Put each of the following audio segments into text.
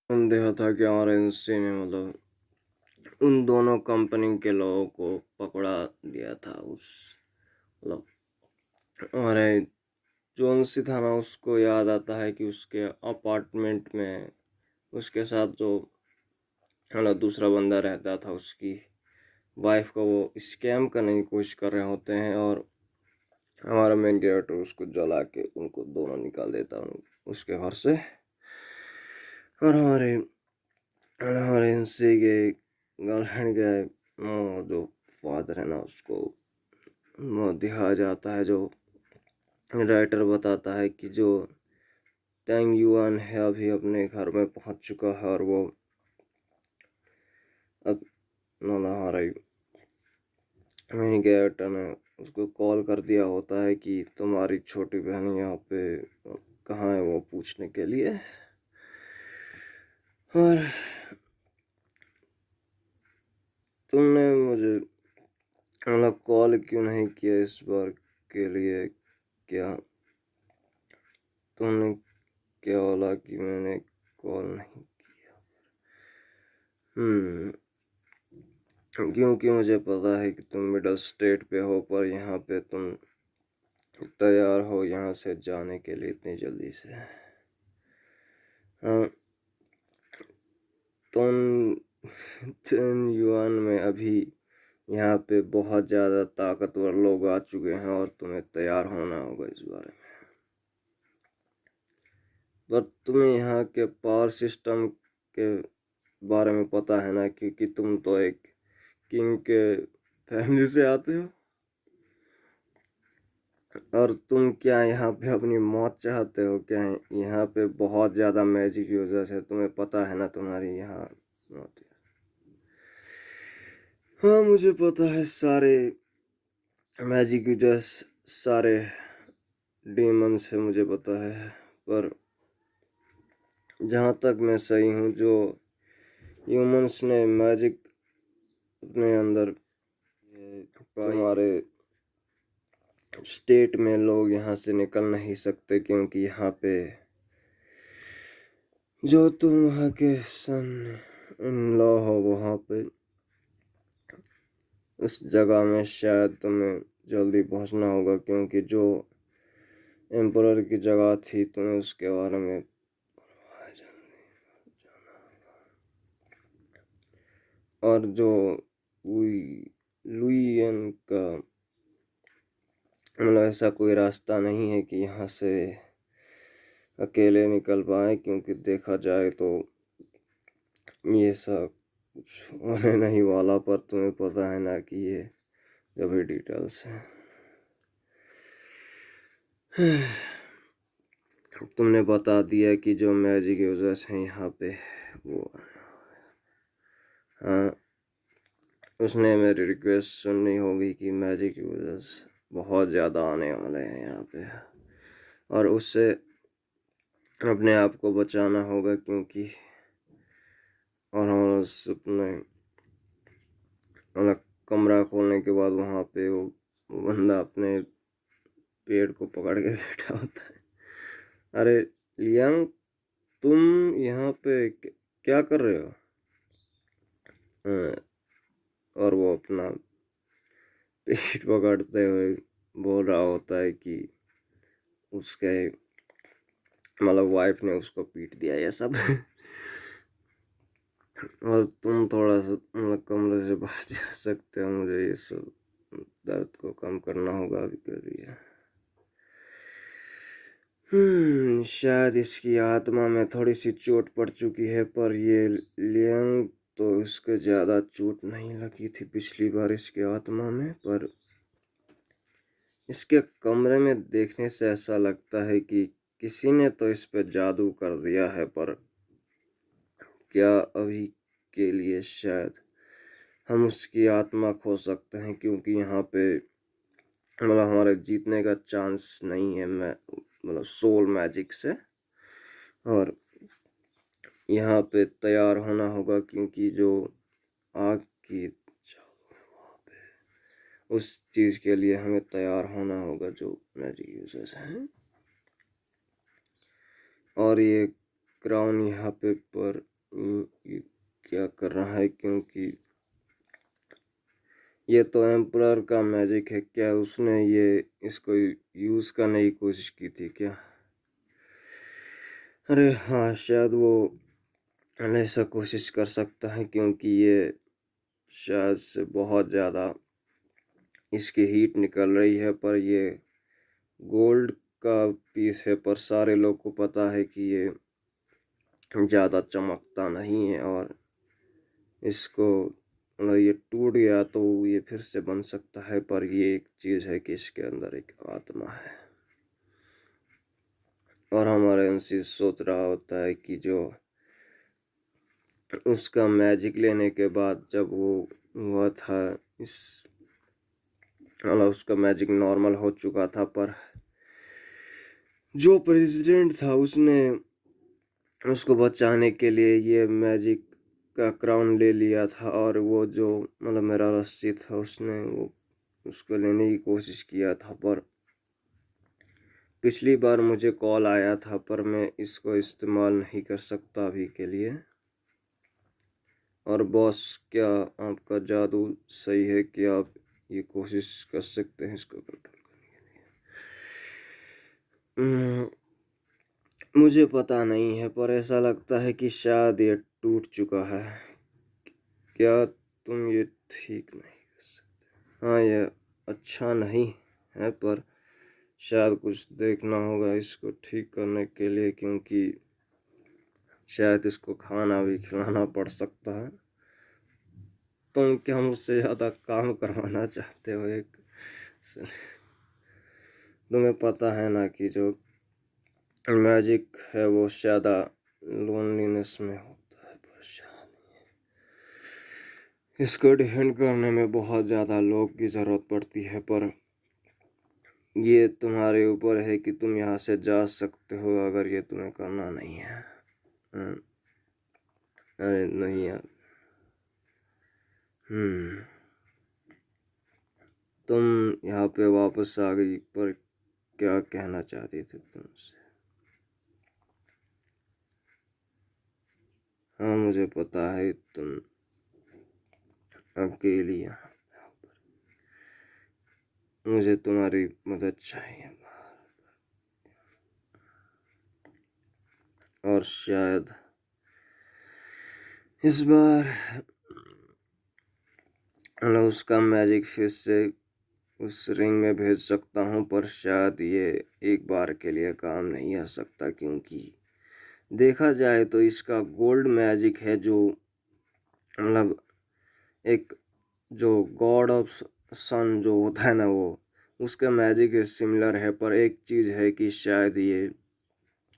देखा था कि आरएनसी ने उन दोनों कंपनी के लोगों को पकड़ा दिया था। उस मतलब हमारे जोनसी था ना, उसको याद आता है कि उसके अपार्टमेंट में उसके साथ जो दूसरा बंदा रहता था, उसकी वाइफ को वो स्कैम करने की कोशिश कर रहे होते हैं, और हमारा मेन कैरेक्टर उसको जला के उनको दोनों निकाल देता उसके घर से। और हमारे हमारे इनसे के गर्लफ्रेंड के जो फादर है ना, उसको वो दिखाया जाता है। जो राइटर बताता है कि जो तेंग युआन है अभी अपने घर में पहुंच चुका है, और वो अब हमारे मेन कैरेक्टर ने उसको कॉल कर दिया होता है कि तुम्हारी छोटी बहन यहाँ पे कहाँ है, वो पूछने के लिए। और तुमने मुझे कॉल क्यों नहीं किया इस बार के लिए? क्या तुमने क्या बोला कि मैंने कॉल नहीं किया? क्योंकि मुझे पता है कि तुम मिडल स्टेट पे हो, पर यहाँ पे तुम तैयार हो यहाँ से जाने के लिए इतनी जल्दी से। हाँ, तुम तुम युआन में अभी यहाँ पे बहुत ज़्यादा ताकतवर लोग आ चुके हैं, और तुम्हें तैयार होना होगा इस बारे में। पर तुम्हें यहाँ के पावर सिस्टम के बारे में पता है ना, क्योंकि तुम तो एक किंग के फैमिली से आते हो। और तुम क्या यहाँ पे अपनी मौत चाहते हो क्या? यहाँ पे बहुत ज़्यादा मैजिक यूजर्स है, तुम्हें पता है ना, तुम्हारी यहाँ मौत है। हाँ, मुझे पता है, सारे मैजिक यूजर्स सारे डीमंस है, मुझे पता है। पर जहाँ तक मैं सही हूँ, जो ह्यूमंस ने मैजिक अपने अंदर तुम्हारे स्टेट में लोग यहाँ से निकल नहीं सकते, क्योंकि यहाँ पे जो तुम वहाँ के सन इन लॉ हो, वहाँ पे उस जगह में शायद तुम्हें जल्दी पहुँचना होगा, क्योंकि जो एम्परर की जगह थी तुम्हें उसके बारे में और जो लुइयन का ऐसा कोई रास्ता नहीं है कि यहाँ से अकेले निकल पाए, क्योंकि देखा जाए तो ये सब कुछ होने नहीं वाला। पर तुम्हें पता है ना कि ये जो भी डिटेल्स है तुमने बता दिया कि जो मैजिक यूजर्स हैं यहाँ पे, वो हाँ, उसने मेरी रिक्वेस्ट सुननी होगी कि मैजिक यूजर्स बहुत ज़्यादा आने वाले हैं यहाँ पे, और उससे अपने आप को बचाना होगा, क्योंकि और हमारा सपने कमरा खोलने के बाद वहाँ पे वो बंदा अपने पेड़ को पकड़ के बैठा होता है। अरे लियांग, तुम यहाँ पे क्या कर रहे हो? और वो अपना पेट पकड़ते हुए बोल रहा होता है कि उसके वाइफ ने उसको पीट दिया ये सब और तुम थोड़ा सा कमरे से बाहर जा सकते हो, मुझे ये सब दर्द को कम करना होगा अभी के लिए। शायद इसकी आत्मा में थोड़ी सी चोट पड़ चुकी है, पर ये लियांग तो इसके ज़्यादा चोट नहीं लगी थी पिछली बार इसके आत्मा में। पर इसके कमरे में देखने से ऐसा लगता है कि किसी ने तो इस पे जादू कर दिया है, पर क्या अभी के लिए शायद हम उसकी आत्मा खो सकते हैं, क्योंकि यहाँ पे हमारे जीतने का चांस नहीं है, मैं सोल मैजिक से। और यहाँ पे तैयार होना होगा, क्योंकि जो आग की जादू है वहाँ पे, उस चीज़ के लिए हमें तैयार होना होगा जो मैजिक यूजर्स हैं। और ये क्राउन यहाँ पे पर ये क्या कर रहा है, क्योंकि ये तो एम्परर का मैजिक है। क्या उसने ये इसको यूज़ करने की कोशिश की थी क्या? अरे हाँ, शायद वो ऐसा कोशिश कर सकता है, क्योंकि ये शायद से बहुत ज़्यादा इसकी हीट निकल रही है। पर ये गोल्ड का पीस है, पर सारे लोग को पता है कि ये ज़्यादा चमकता नहीं है, और इसको मतलब ये टूट गया तो ये फिर से बन सकता है। पर ये एक चीज़ है कि इसके अंदर एक आत्मा है, और हमारा एंसी सोच रहा होता है कि जो उसका मैजिक लेने के बाद जब वो हुआ था, इस मतलब उसका मैजिक नॉर्मल हो चुका था, पर जो प्रेसिडेंट था उसने उसको बचाने के लिए ये मैजिक का क्राउन ले लिया था। और वो जो मतलब मेरा रस्सी था उसने वो उसको लेने की कोशिश किया था। पर पिछली बार मुझे कॉल आया था, पर मैं इसको इस्तेमाल नहीं कर सकता अभी के लिए। और बॉस, क्या आपका जादू सही है कि आप ये कोशिश कर सकते हैं इसको कंट्रोल करने के लिए? मुझे पता नहीं है, पर ऐसा लगता है कि शायद ये टूट चुका है। क्या तुम ये ठीक नहीं कर सकते? हाँ, ये अच्छा नहीं है, पर शायद कुछ देखना होगा इसको ठीक करने के लिए, क्योंकि शायद इसको खाना भी खिलाना पड़ सकता है। तुम क्या मुझसे ज़्यादा काम करवाना चाहते हो? एक तुम्हें पता है ना कि जो मैजिक है वो ज़्यादा लोनलीनेस में होता है, परेशानी। इसको डिफेंड करने में बहुत ज़्यादा लोग की ज़रूरत पड़ती है। पर ये तुम्हारे ऊपर है कि तुम यहाँ से जा सकते हो अगर ये तुम्हें करना नहीं है। अरे नहीं यार। तुम यहाँ पे वापस आ गई, पर क्या कहना चाहती थी तुमसे? हाँ, मुझे पता है तुम अकेली यहाँ पर। मुझे तुम्हारी मदद चाहिए, और शायद इस बार मैं उसका मैजिक फिर से उस रिंग में भेज सकता हूँ। पर शायद ये एक बार के लिए काम नहीं आ सकता, क्योंकि देखा जाए तो इसका गोल्ड मैजिक है, जो मतलब एक जो गॉड ऑफ सन जो होता है ना, वो उसका मैजिक सिमिलर है। पर एक चीज़ है कि शायद ये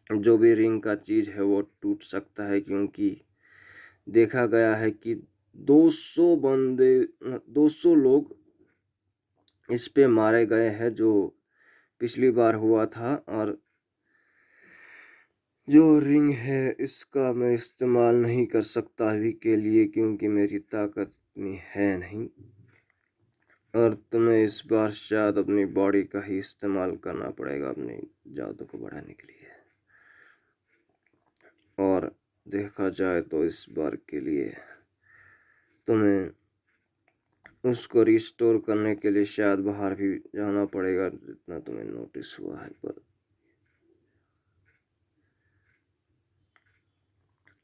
जो भी रिंग का चीज़ है वो टूट सकता है, क्योंकि देखा गया है कि 200 लोग इस पे मारे गए हैं, जो पिछली बार हुआ था। और जो रिंग है इसका मैं इस्तेमाल नहीं कर सकता अभी के लिए, क्योंकि मेरी ताकत इतनी है नहीं। और तुम्हें इस बार शायद अपनी बॉडी का ही इस्तेमाल करना पड़ेगा अपने जादू को बढ़ाने के लिए। और देखा जाए तो इस बार के लिए तुम्हें उसको रिस्टोर करने के लिए शायद बाहर भी जाना पड़ेगा, जितना तुम्हें नोटिस हुआ है। पर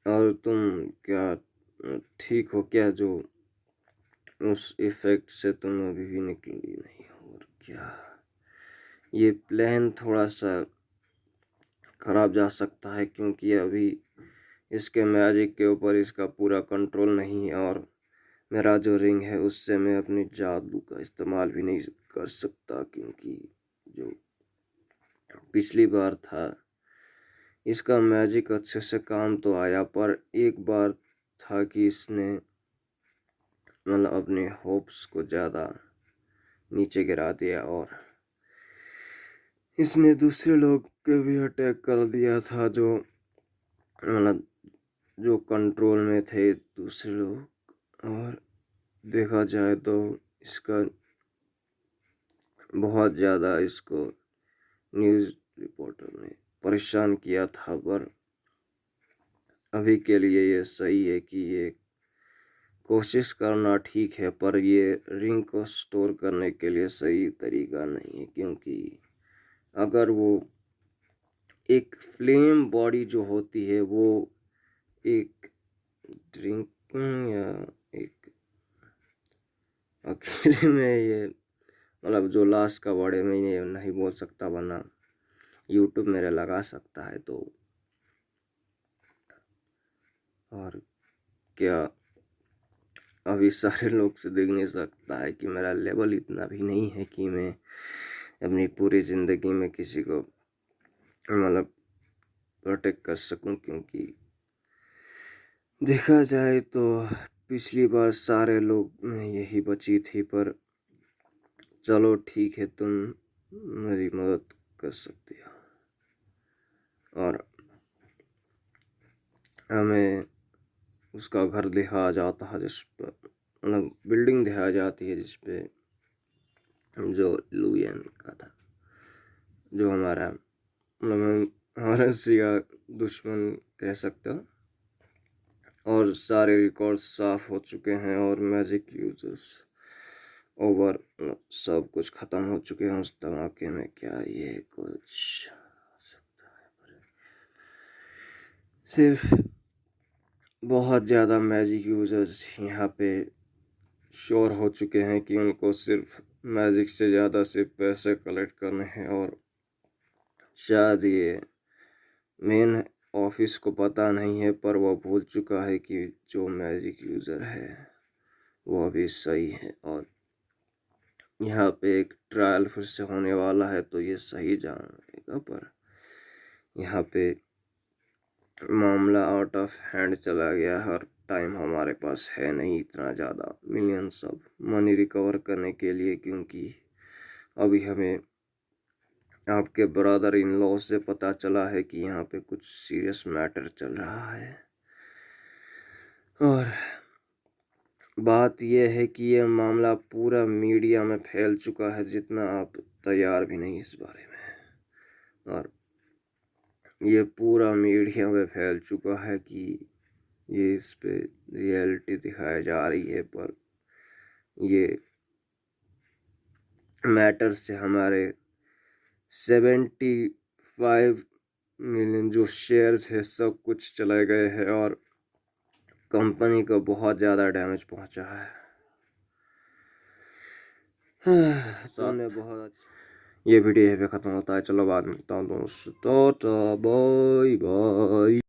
और तुम क्या ठीक हो क्या? जो उस इफ़ेक्ट से तुम अभी भी निकली नहीं हो? और क्या ये प्लान थोड़ा सा ख़राब जा सकता है, क्योंकि अभी इसके मैजिक के ऊपर इसका पूरा कंट्रोल नहीं है। और मेरा जो रिंग है उससे मैं अपनी जादू का इस्तेमाल भी नहीं कर सकता, क्योंकि जो पिछली बार था इसका मैजिक अच्छे से काम तो आया, पर एक बार था कि इसने मतलब अपने होप्स को ज़्यादा नीचे गिरा दिया, और इसने दूसरे लोग पे भी अटैक कर दिया था, जो मतलब जो कंट्रोल में थे दूसरे लोग। और देखा जाए तो इसका बहुत ज़्यादा इसको न्यूज़ रिपोर्टर ने परेशान किया था। पर अभी के लिए ये सही है कि ये कोशिश करना ठीक है, पर ये रिंग को स्टोर करने के लिए सही तरीका नहीं है, क्योंकि अगर वो एक फ्लेम बॉडी जो होती है वो एक ड्रिंकिंग या एक अकेले में ये मतलब जो लास्ट का वर्ड है मैं ये नहीं बोल सकता, वरना यूट्यूब मेरे लगा सकता है। तो और क्या, अभी सारे लोग से देख नहीं सकता है कि मेरा लेवल इतना भी नहीं है कि मैं अपनी पूरी ज़िंदगी में किसी को मतलब प्रोटेक्ट कर सकूं, क्योंकि देखा जाए तो पिछली बार सारे लोग में यही बची थी। पर चलो ठीक है, तुम मेरी मदद कर सकते हो और हमें उसका घर दिखाया जाता है, जिस पर मतलब बिल्डिंग दिखाई जाती है जिस पे जो लुयन का था, जो हमारा मतलब हमारा सिया दुश्मन कह सकते हो। और सारे रिकॉर्ड साफ हो चुके हैं और मैजिक यूजर्स ओवर, सब कुछ ख़त्म हो चुके हैं उस धमाके में। क्या ये कुछ सकता है, पर सिर्फ बहुत ज़्यादा मैजिक यूजर्स यहाँ पे श्योर हो चुके हैं कि उनको सिर्फ मैजिक से ज़्यादा से पैसे कलेक्ट करने हैं। और शायद ये मेन ऑफिस को पता नहीं है, पर वो भूल चुका है कि जो मैजिक यूज़र है वो अभी सही है। और यहाँ पे एक ट्रायल फिर से होने वाला है, तो ये सही जानेगा। पर यहाँ पे मामला आउट ऑफ हैंड चला गया है और टाइम हमारे पास है नहीं इतना ज़्यादा मिलियंस ऑफ मनी रिकवर करने के लिए, क्योंकि अभी हमें आपके ब्रदर इन लॉ से पता चला है कि यहाँ पे कुछ सीरियस मैटर चल रहा है। और बात यह है कि यह मामला पूरा मीडिया में फैल चुका है, जितना आप तैयार भी नहीं इस बारे में। और ये पूरा मीडिया में फैल चुका है कि ये इस पे रियलिटी दिखाई जा रही है, पर ये मैटर से हमारे 75 मिलियन जो शेयर्स है सब कुछ चले गए हैं और कंपनी को बहुत ज़्यादा डैमेज पहुंचा है। सामने बहुत ये वीडियो यहीं पे ख़त्म होता है। चलो बाद में मिलता हूँ दोस्तों, टाटा बाय बाय।